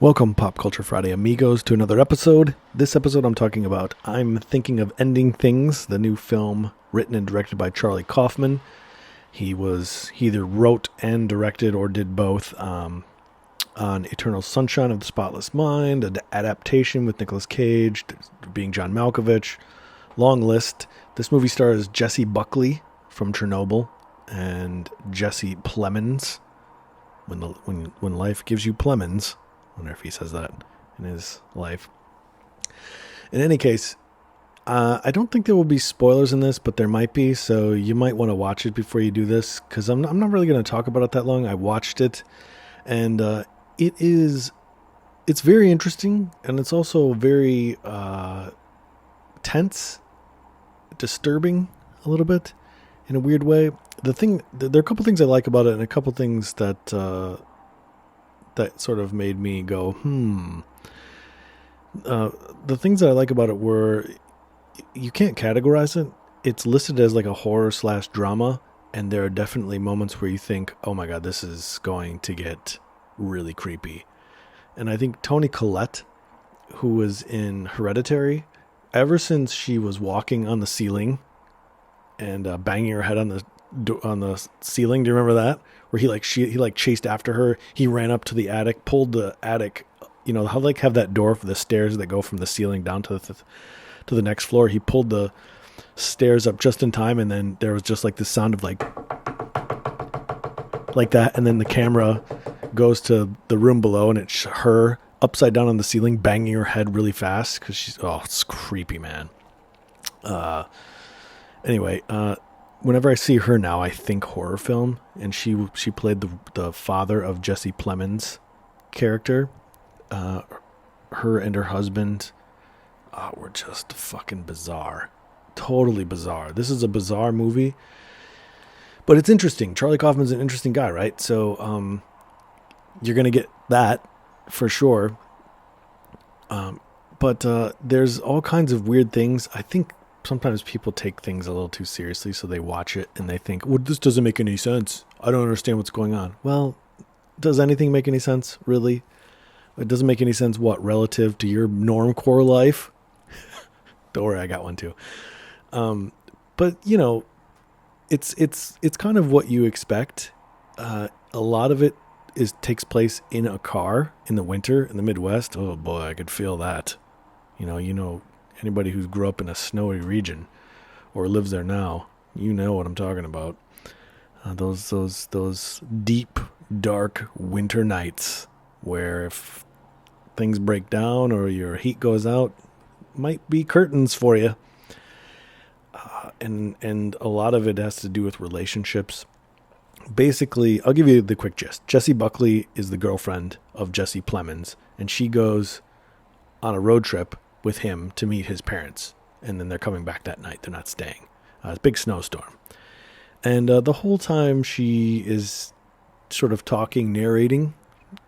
Welcome, Pop Culture Friday amigos, to another episode. This episode I'm talking about I'm Thinking of Ending Things, the new film written and directed by Charlie Kaufman. He either wrote and directed or did both on Eternal Sunshine of the Spotless Mind, an adaptation with Nicolas Cage, being John Malkovich. Long list. This movie stars Jessie Buckley from Chernobyl and Jesse Plemons. When life gives you Plemons. I wonder if he says that in his life. In any case, I don't think there will be spoilers in this, but there might be, so you might want to watch it before you do this, because I'm not really going to talk about it that long. I watched it, and it's very interesting, and it's also very tense, disturbing a little bit, in a weird way. There are a couple things I like about it, and a couple things that sort of made me go, the things that I like about it were, you can't categorize it. It's listed as like a horror/drama, and there are definitely moments where you think, oh my god, this is going to get really creepy. And I think Toni Collette, who was in Hereditary, ever since she was walking on the ceiling and banging her head on the ceiling, do you remember that? Where he chased after her. He ran up to the attic, pulled the attic. You know how they have that door for the stairs that go from the ceiling down to the next floor. He pulled the stairs up just in time, and then there was just like the sound of like that, and then the camera goes to the room below, and it's her upside down on the ceiling, banging her head really fast because it's creepy, man. Anyway. Whenever I see her now, I think horror film, and she played the father of Jesse Plemons' character. Her and her husband were just fucking bizarre, totally bizarre. This is a bizarre movie, but it's interesting. Charlie Kaufman's an interesting guy, right? So you're gonna get that for sure. But there's all kinds of weird things. I think sometimes people take things a little too seriously, so they watch it and they think, well, this doesn't make any sense. I don't understand what's going on. Well, does anything make any sense, really? It doesn't make any sense, what, relative to your normcore life? Don't worry, I got one too. But, you know, it's kind of what you expect. A lot of it takes place in a car in the winter in the Midwest. Oh, boy, I could feel that. You know, anybody who grew up in a snowy region or lives there now, you know what I'm talking about. Those deep, dark winter nights where if things break down or your heat goes out, might be curtains for you. And a lot of it has to do with relationships. Basically, I'll give you the quick gist. Jessie Buckley is the girlfriend of Jesse Plemons, and she goes on a road trip with him to meet his parents, and then they're coming back that night. They're not staying. It's a big snowstorm, and the whole time she is sort of narrating,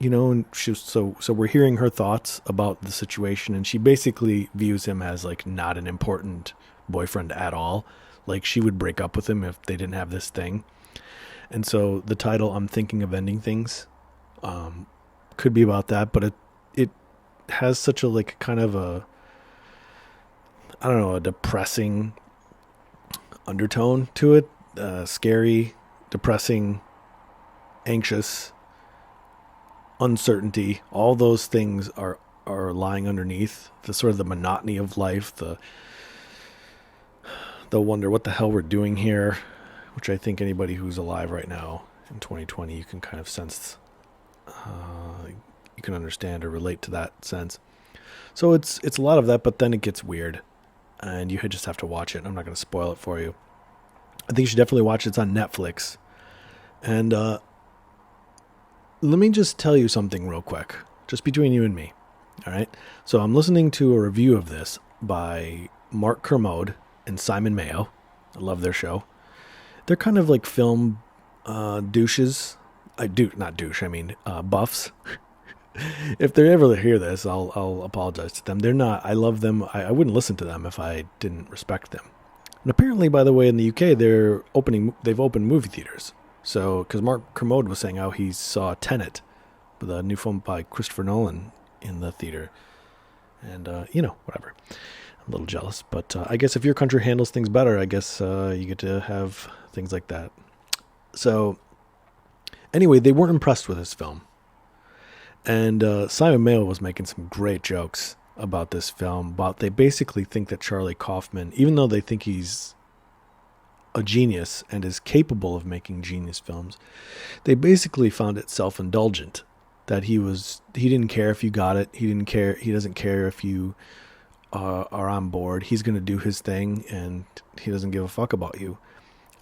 and so we're hearing her thoughts about the situation, and she basically views him as like not an important boyfriend at all. Like she would break up with him if they didn't have this thing. And so the title, I'm Thinking of Ending Things, could be about that, but it has such a like kind of a depressing undertone to it. Scary, depressing, anxious, uncertainty. All those things are lying underneath the sort of the monotony of life, the wonder what the hell we're doing here, which I think anybody who's alive right now in 2020, you can kind of sense, you can understand or relate to that sense. So it's a lot of that, but then it gets weird. And you just have to watch it. I'm not going to spoil it for you. I think you should definitely watch it. It's on Netflix. And let me just tell you something real quick, just between you and me. All right? So I'm listening to a review of this by Mark Kermode and Simon Mayo. I love their show. They're kind of like film douches. Buffs. If they ever hear this, I'll apologize to them. They're not. I love them. I wouldn't listen to them if I didn't respect them. And apparently, by the way, in the UK, they've opened movie theaters. So, because Mark Kermode was saying how he saw Tenet, the new film by Christopher Nolan, in the theater. And, whatever. I'm a little jealous. But I guess if your country handles things better, I guess you get to have things like that. So, anyway, they weren't impressed with this film. And Simon Mayo was making some great jokes about this film. They basically think that Charlie Kaufman, even though they think he's a genius and is capable of making genius films, they basically found it self-indulgent. That he didn't care if you got it. He doesn't care if you are on board. He's going to do his thing, and he doesn't give a fuck about you.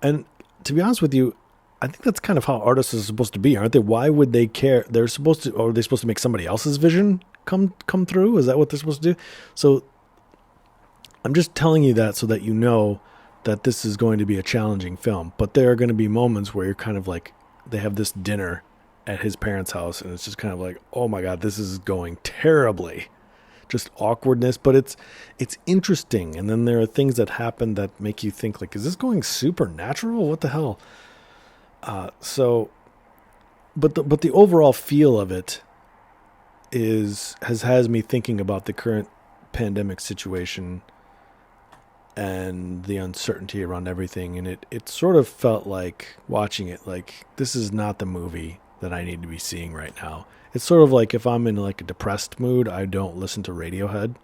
And to be honest with you, I think that's kind of how artists are supposed to be, aren't they? Why would they care? Are they supposed to make somebody else's vision come through? Is that what they're supposed to do? So I'm just telling you that so that you know that this is going to be a challenging film. But there are going to be moments where you're kind of like, they have this dinner at his parents' house, and it's just kind of like, oh my God, this is going terribly. Just awkwardness, but it's interesting. And then there are things that happen that make you think, like, is this going supernatural? What the hell? But the overall feel of it has me thinking about the current pandemic situation and the uncertainty around everything. And it sort of felt like, watching it, like, this is not the movie that I need to be seeing right now. It's sort of like if I'm in like a depressed mood, I don't listen to Radiohead.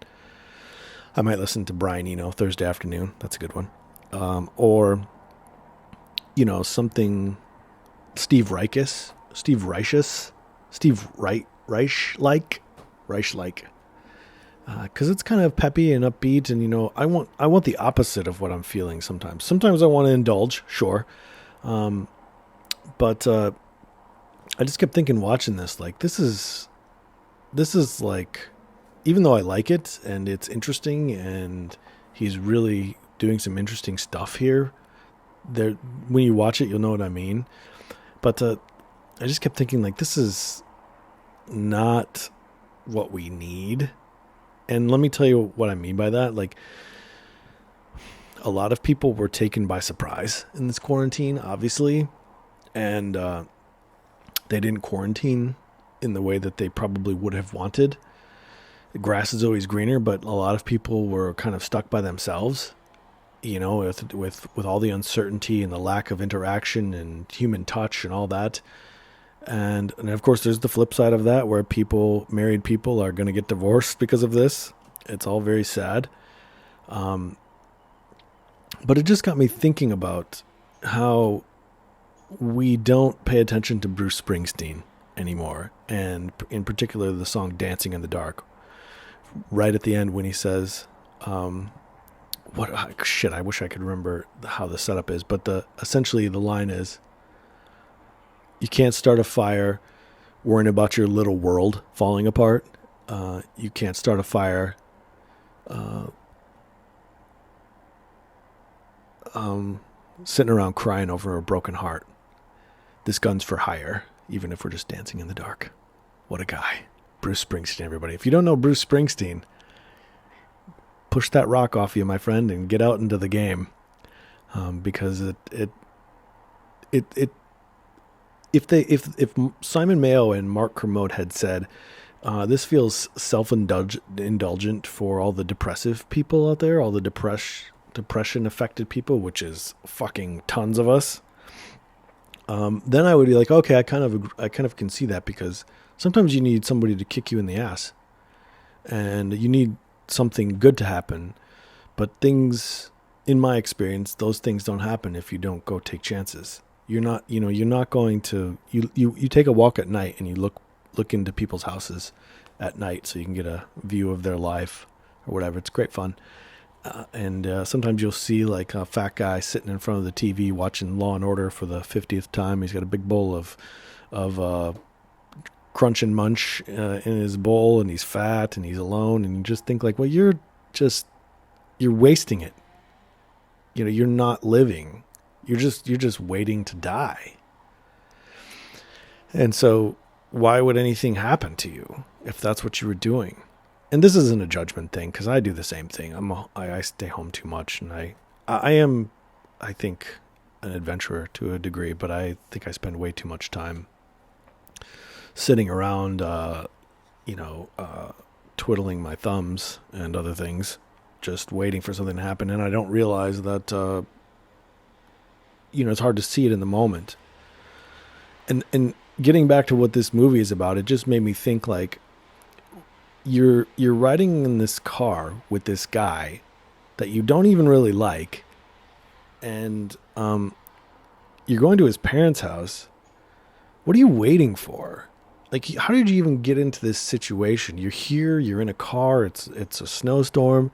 I might listen to Brian Eno, Thursday Afternoon. That's a good one. Or, something Steve Reich-like. Because it's kind of peppy and upbeat, and I want the opposite of what I'm feeling sometimes. Sometimes I want to indulge, sure, but I just kept thinking, watching this, like, this is like, even though I like it and it's interesting and he's really doing some interesting stuff here, there, when you watch it, you'll know what I mean. But I just kept thinking, like, this is not what we need. And let me tell you what I mean by that. Like, a lot of people were taken by surprise in this quarantine, obviously. And they didn't quarantine in the way that they probably would have wanted. The grass is always greener, but a lot of people were kind of stuck by themselves, with all the uncertainty and the lack of interaction and human touch and all that. And of course, there's the flip side of that, where married people are going to get divorced because of this. It's all very sad. But it just got me thinking about how we don't pay attention to Bruce Springsteen anymore. And in particular, the song Dancing in the Dark. Right at the end when he says, I wish I could remember how the setup is. But essentially the line is, you can't start a fire worrying about your little world falling apart. You can't start a fire sitting around crying over a broken heart. This gun's for hire, even if we're just dancing in the dark. What a guy. Bruce Springsteen, everybody. If you don't know Bruce Springsteen, push that rock off you, my friend, and get out into the game. Because if Simon Mayo and Mark Kermode had said, this feels self-indulgent for all the depressive people out there, all the depression affected people, which is fucking tons of us. Then I would be like, okay, I kind of can see that, because sometimes you need somebody to kick you in the ass, and you need something good to happen. But things, in my experience, those things don't happen if you don't go take chances. You're not going to, you take a walk at night and you look into people's houses at night so you can get a view of their life or whatever. It's great fun. And sometimes you'll see like a fat guy sitting in front of the TV watching Law and Order for the 50th time. He's got a big bowl of crunch and munch in his bowl, and he's fat and he's alone. And you just think like, well, you're wasting it. You're not living. You're just waiting to die. And so why would anything happen to you if that's what you were doing? And this isn't a judgment thing, because I do the same thing. I stay home too much, and I am, I think, an adventurer to a degree, but I think I spend way too much time sitting around twiddling my thumbs and other things, just waiting for something to happen. And I don't realize that, it's hard to see it in the moment. And getting back to what this movie is about, it just made me think, like, you're riding in this car with this guy that you don't even really like, and you're going to his parents' house. What are you waiting for? Like, how did you even get into this situation? You're here, you're in a car, it's a snowstorm.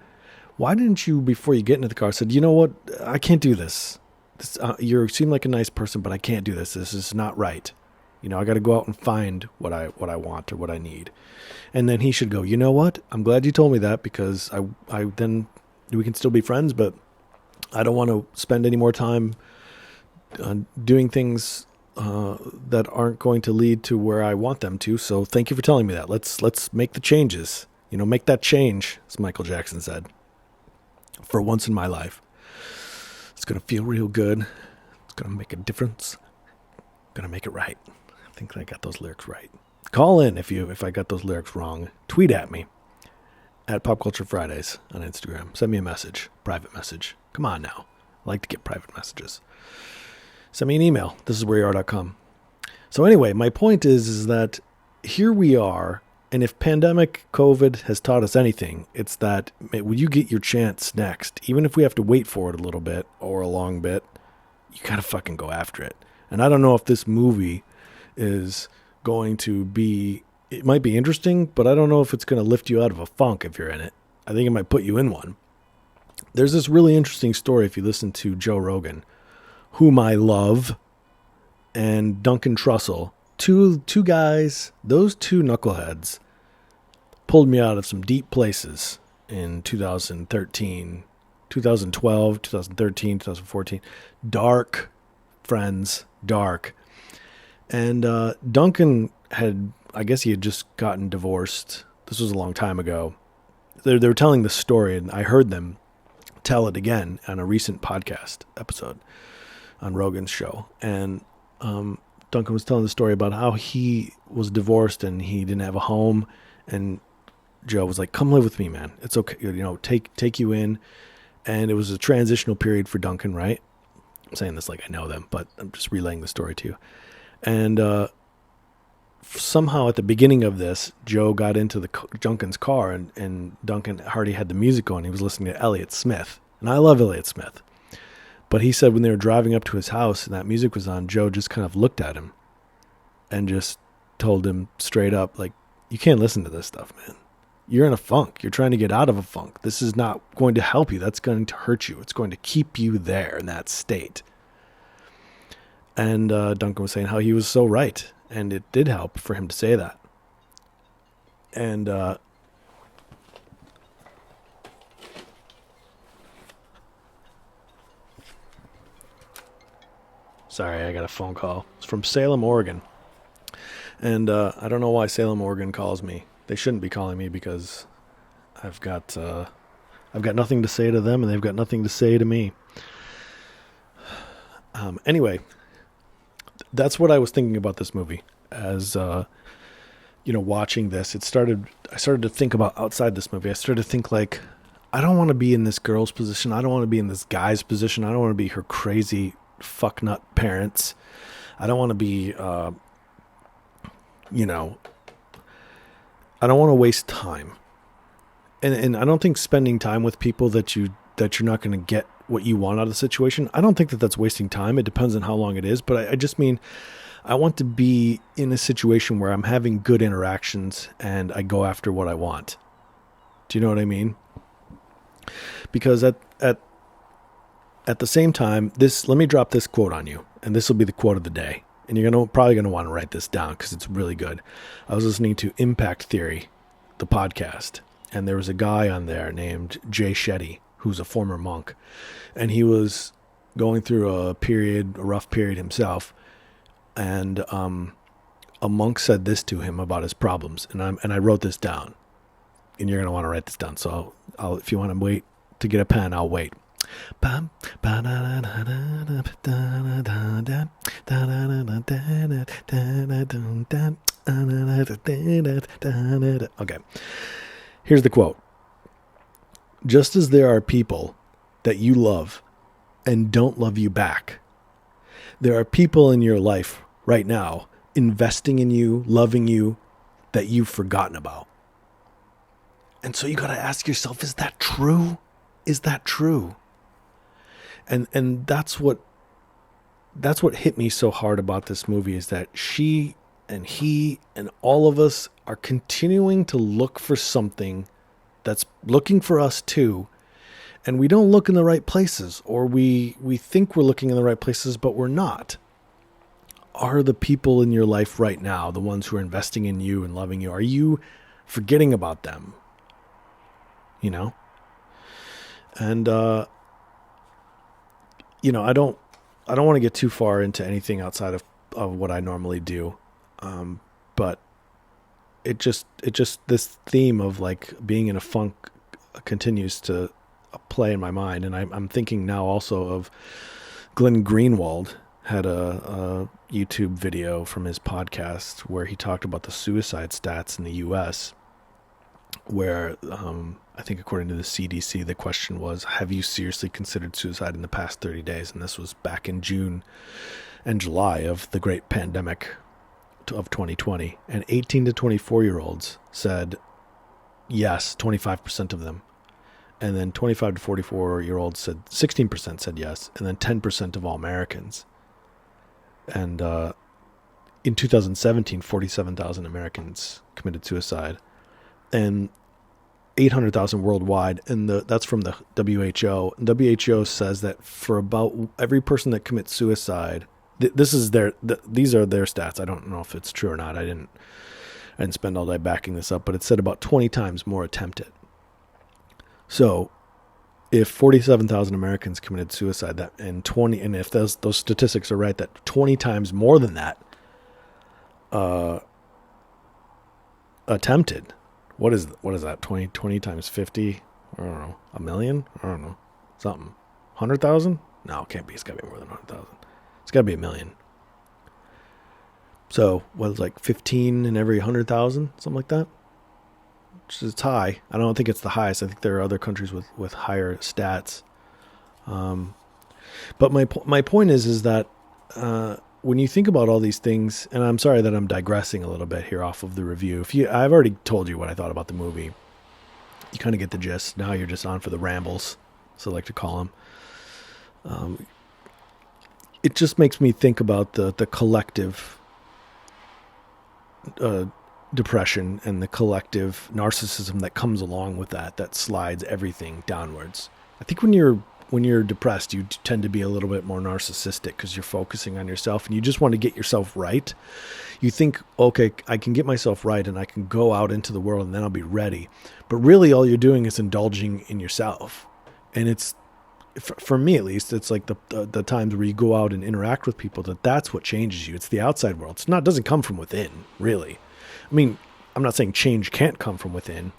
Why didn't you, before you get into the car, said, you know what, I can't do this. You seem like a nice person, but I can't do this. This is not right. I got to go out and find what I want or what I need. And then he should go, you know what? I'm glad you told me that, because I then we can still be friends, but I don't want to spend any more time doing things that aren't going to lead to where I want them to. So thank you for telling me that. Let's make the changes. Make that change, as Michael Jackson said. For once in my life, it's gonna feel real good. It's gonna make a difference. Gonna make it right. I think I got those lyrics right. Call in if I got those lyrics wrong. Tweet at me at Pop Culture Fridays on Instagram. Send me a message, private message. Come on now. I like to get private messages. Send me an email. thisiswhereyouare.com. So anyway, my point is that here we are, and if pandemic COVID has taught us anything, it's that when you get your chance next, even if we have to wait for it a little bit or a long bit, you gotta fucking go after it. And I don't know if this movie is going to be, it might be interesting, but I don't know if it's going to lift you out of a funk if you're in it. I think it might put you in one. There's this really interesting story if you listen to Joe Rogan, whom I love, and Duncan Trussell, two guys, those two knuckleheads pulled me out of some deep places in 2013, 2012, 2013, 2014. Dark friends, dark. And Duncan I guess he had just gotten divorced. This was a long time ago. They were telling the story, and I heard them tell it again on a recent podcast episode on Rogan's show. And Duncan was telling the story about how he was divorced and he didn't have a home. And Joe was like, come live with me, man. It's okay. Take you in. And it was a transitional period for Duncan, right? I'm saying this like I know them, but I'm just relaying the story to you. And somehow at the beginning of this, Joe got into Duncan's car, and Duncan already had the music going. He was listening to Elliott Smith. And I love Elliott Smith. But he said when they were driving up to his house and that music was on, Joe just kind of looked at him and just told him straight up, like, you can't listen to this stuff, man. You're in a funk. You're trying to get out of a funk. This is not going to help you. That's going to hurt you. It's going to keep you there in that state. And Duncan was saying how he was so right. And it did help for him to say that. And sorry, I got a phone call. It's from Salem, Oregon. And I don't know why Salem, Oregon calls me. They shouldn't be calling me because I've got nothing to say to them, and they've got nothing to say to me. Anyway, that's what I was thinking about this movie as watching this. I started to think about outside this movie. I started to think, like, I don't want to be in this girl's position. I don't want to be in this guy's position. I don't want to be her crazy fucknut parents. I don't want to be I don't want to waste time. And I don't think spending time with people that you're not going to get what you want out of the situation, I don't think that that's wasting time. It depends on how long it is. But I just mean, I want to be in a situation where I'm having good interactions and I go after what I want. Do you know what I mean? Because at the same time, let me drop this quote on you, and this will be the quote of the day. And you're probably going to want to write this down because it's really good. I was listening to Impact Theory, the podcast, and there was a guy on there named Jay Shetty, who's a former monk. And he was going through a rough period himself. And a monk said this to him about his problems. And I wrote this down. And you're going to want to write this down. So I'll if you want to wait to get a pen, I'll wait. The Okay. Here's the quote. Just as there are people that you love and don't love you back, there are people in your life right now investing in you, loving you, that you've forgotten about. And so you got to ask yourself, is that true? Is that true? And that's what hit me so hard about this movie, is that she and he and all of us are continuing to look for something that's looking for us too. And we don't look in the right places, or we think we're looking in the right places, but we're not. Are the people in your life right now, the ones who are investing in you and loving you, are you forgetting about them? You know? And, I don't want to get too far into anything outside of what I normally do. But it just this theme of like being in a funk continues to play in my mind. And I'm thinking now also of Glenn Greenwald had a YouTube video from his podcast where he talked about the suicide stats in the US, where I think according to the CDC, the question was, have you seriously considered suicide in the past 30 days? And this was back in June and July of the great pandemic of 2020. And 18 to 24-year-olds said yes, 25% of them. And then 25 to 44-year-olds said 16% said yes. And then 10% of all Americans. And in 2017, 47,000 Americans committed suicide. And 800,000 worldwide, and that's from the WHO. WHO says that for about every person that commits suicide, these are their stats. I don't know if it's true or not. I didn't spend all day backing this up, but it said about 20 times more attempted. So, if 47,000 Americans committed suicide, and if those statistics are right, that 20 times more than that attempted. What is that? 20 times 50? I don't know. A million? I don't know. Something. 100,000? No, it can't be. It's got to be more than 100,000. It's got to be a million. So, what is like 15 in every 100,000? Something like that? Which is high. I don't think it's the highest. I think there are other countries with higher stats. But my point is that when you think about all these things, and I'm sorry that I'm digressing a little bit here off of the review. I've already told you what I thought about the movie. You kind of get the gist. Now you're just on for the rambles, so I like to call them. It just makes me think about the collective depression and the collective narcissism that comes along with that slides everything downwards. I think when you're depressed, you tend to be a little bit more narcissistic because you're focusing on yourself and you just want to get yourself right. You think, okay, I can get myself right and I can go out into the world and then I'll be ready. But really all you're doing is indulging in yourself. And it's, for me at least, it's like the times where you go out and interact with people, that's what changes you. It's the outside world. It doesn't come from within, really. I mean, I'm not saying change can't come from within,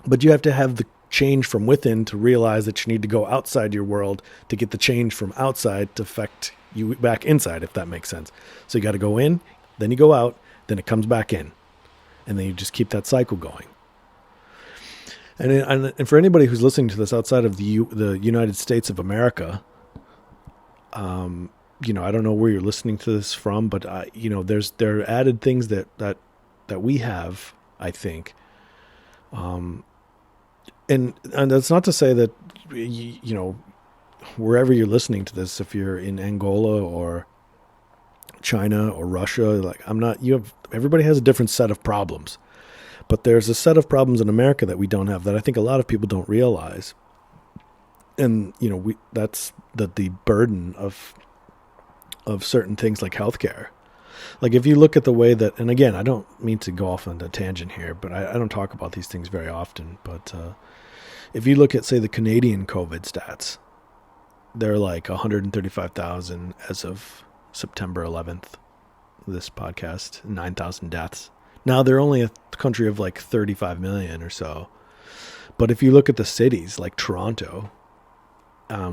but you have to have the change from within to realize that you need to go outside your world to get the change from outside to affect you back inside, if that makes sense. So you got to go in, then you go out, then it comes back in, and then you just keep that cycle going. And for anybody who's listening to this outside of the United States of America, I don't know where you're listening to this from, but there are added things that we have, I think. And that's not to say that, wherever you're listening to this, if you're in Angola or China or Russia, everybody has a different set of problems. But there's a set of problems in America that we don't have that I think a lot of people don't realize. And, that's the burden of certain things like healthcare. Like if you look at the way that, and again, I don't mean to go off on a tangent here, but I don't talk about these things very often. But if you look at, say, the Canadian COVID stats, they're like 135,000 as of September 11th, this podcast, 9,000 deaths. Now they're only a country of like 35 million or so. But if you look at the cities like Toronto,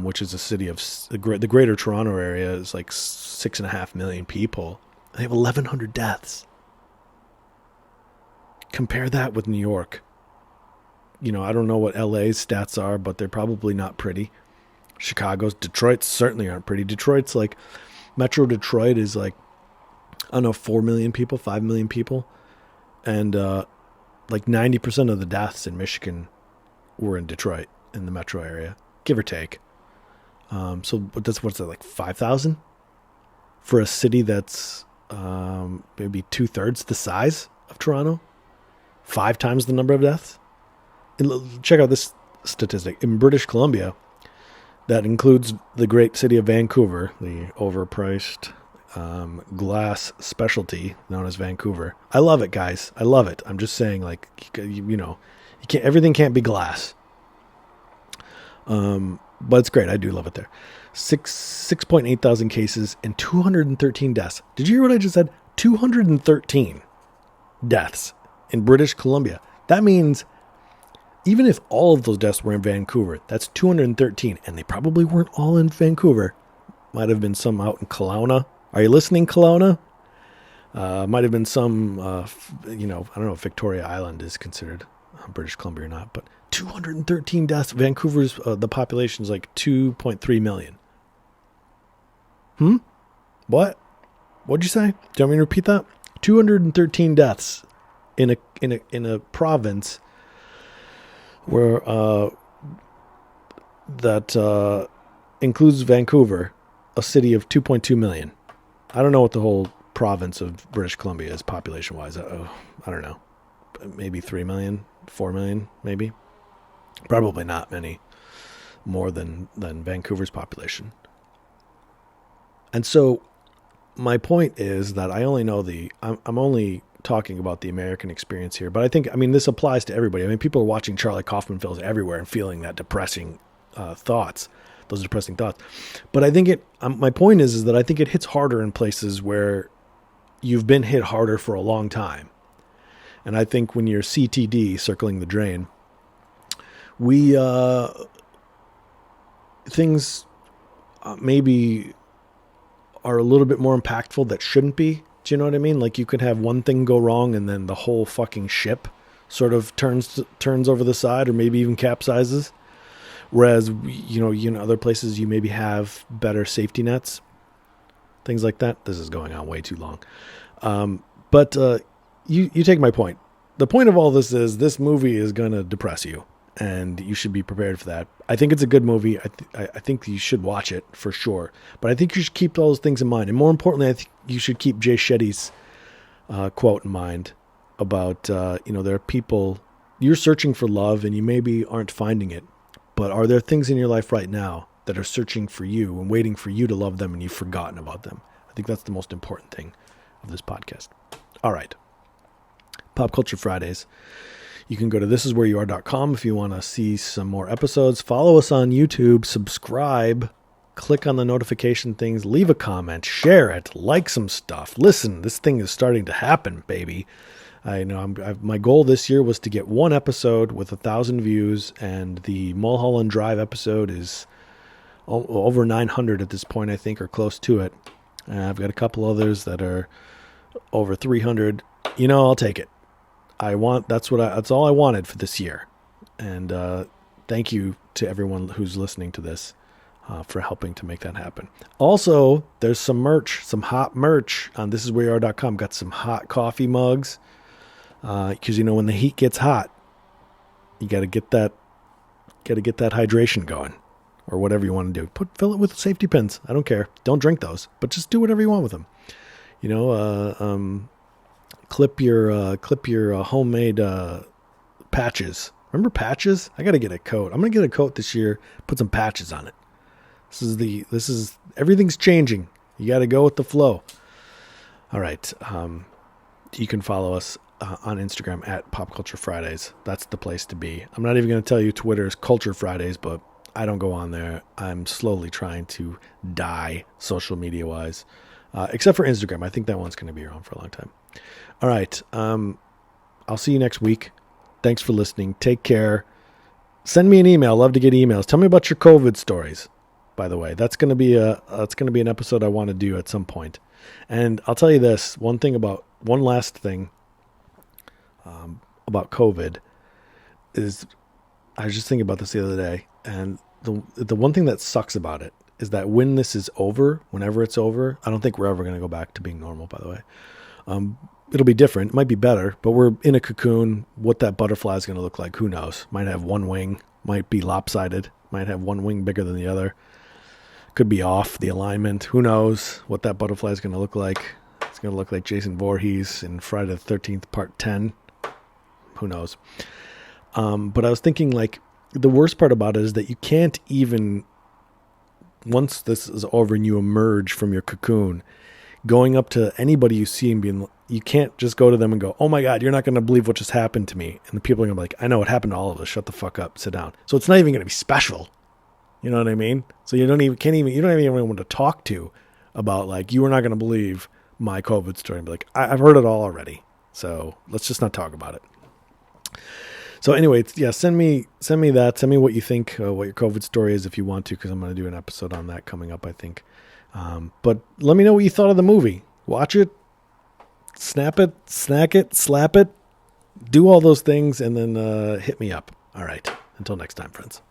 which is a city of the greater Toronto area is like 6.5 million people. They have 1,100 deaths. compare that with New York. You know, I don't know what LA's stats are, but they're probably not pretty. Detroit's certainly aren't pretty. Detroit's like, Metro Detroit is like, I don't know, 4 million people, 5 million people. And like 90% of the deaths in Michigan were in Detroit, in the metro area, give or take. So what's that, like 5,000? For a city that's maybe 2/3 the size of Toronto? 5 times the number of deaths? Check out this statistic. In British Columbia, that includes the great city of Vancouver, the overpriced glass specialty known as Vancouver. I love it, guys. I love it. I'm just saying, like, you know, everything can't be glass. But it's great. I do love it there. 6.8 thousand cases and 213 deaths. Did you hear what I just said? 213 deaths in British Columbia. That means even if all of those deaths were in Vancouver, that's 213. And they probably weren't all in Vancouver. Might have been some out in Kelowna. Are you listening, Kelowna? Might have been some, you know, I don't know if Victoria Island is considered British Columbia or not, but 213 deaths. Vancouver's, the population is like 2.3 million. What? What'd you say? Do you want me to repeat that? 213 deaths in a province where that includes Vancouver, a city of 2.2 million. I don't know what the whole province of British Columbia is population-wise. I don't know. Maybe 3 million, 4 million, maybe. Probably not many more than Vancouver's population. And so my point is that I only know I'm only talking about the American experience here, but I mean, this applies to everybody. I mean, people are watching Charlie Kaufman films everywhere and feeling that depressing thoughts. Those depressing thoughts. But I think my point is that I think it hits harder in places where you've been hit harder for a long time. And I think when you're CTD, circling the drain, things maybe are a little bit more impactful that shouldn't be. Do you know what I mean? Like, you could have one thing go wrong and then the whole fucking ship sort of turns over the side, or maybe even capsizes. Whereas, you know, other places you maybe have better safety nets, things like that. This is going on way too long. But you take my point. The point of all this is this movie is going to depress you, and you should be prepared for that. I think it's a good movie. I think you should watch it for sure. But I think you should keep all those things in mind. And more importantly, I think you should keep Jay Shetty's quote in mind about, you know, there are people, you're searching for love and you maybe aren't finding it. But are there things in your life right now that are searching for you and waiting for you to love them, and you've forgotten about them? I think that's the most important thing of this podcast. All right. Pop Culture Fridays. You can go to thisiswhereyouare.com if you want to see some more episodes. Follow us on YouTube. Subscribe. Click on the notification things. Leave a comment. Share it. Like some stuff. Listen, this thing is starting to happen, baby. I know my goal this year was to get one episode with 1,000 views, and the Mulholland Drive episode is over 900 at this point, I think, or close to it. I've got a couple others that are over 300. You know, I'll take it. That's all I wanted for this year. And thank you to everyone who's listening to this for helping to make that happen. Also, there's some merch, some hot merch on thisiswhereyouare.com. Got some hot coffee mugs. Because, you know, when the heat gets hot, you got to get that hydration going, or whatever you want to do. Fill it with safety pins. I don't care. Don't drink those, but just do whatever you want with them. You know, clip your homemade patches. Remember patches? I got to get a coat. I'm gonna get a coat this year. Put some patches on it. This is everything's changing. You got to go with the flow. All right. You can follow us on Instagram at Pop Culture Fridays. That's the place to be. I'm not even going to tell you Twitter's Culture Fridays, but I don't go on there. I'm slowly trying to die social media wise, except for Instagram. I think that one's going to be around for a long time. All right. I'll see you next week. Thanks for listening. Take care. Send me an email. Love to get emails. Tell me about your COVID stories. By the way, that's going to be an episode I want to do at some point. And I'll tell you this one last thing. about COVID is, I was just thinking about this the other day, and the one thing that sucks about it is that when this is over, whenever it's over, I don't think we're ever going to go back to being normal, by the way. It'll be different. It might be better, but we're in a cocoon. What that butterfly is going to look like, who knows? Might have one wing, might be lopsided, might have one wing bigger than the other. Could be off the alignment. Who knows what that butterfly is going to look like? It's going to look like Jason Voorhees in Friday the 13th, part 10. Who knows? But I was thinking, like, the worst part about it is that you can't even, once this is over and you emerge from your cocoon, going up to anybody you see and being, you can't just go to them and go, "Oh my God, you're not going to believe what just happened to me." And the people are going to be like, "I know, it happened to all of us. Shut the fuck up. Sit down." So it's not even going to be special. You know what I mean? So you don't even have anyone to talk to about, like, you are not going to believe my COVID story. And be like, I've heard it all already. So let's just not talk about it. So anyway, yeah, send me that. Send me what you think, what your COVID story is if you want to, because I'm going to do an episode on that coming up, I think. But let me know what you thought of the movie. Watch it, snap it, snack it, slap it, do all those things, and then hit me up. All right. Until next time, friends.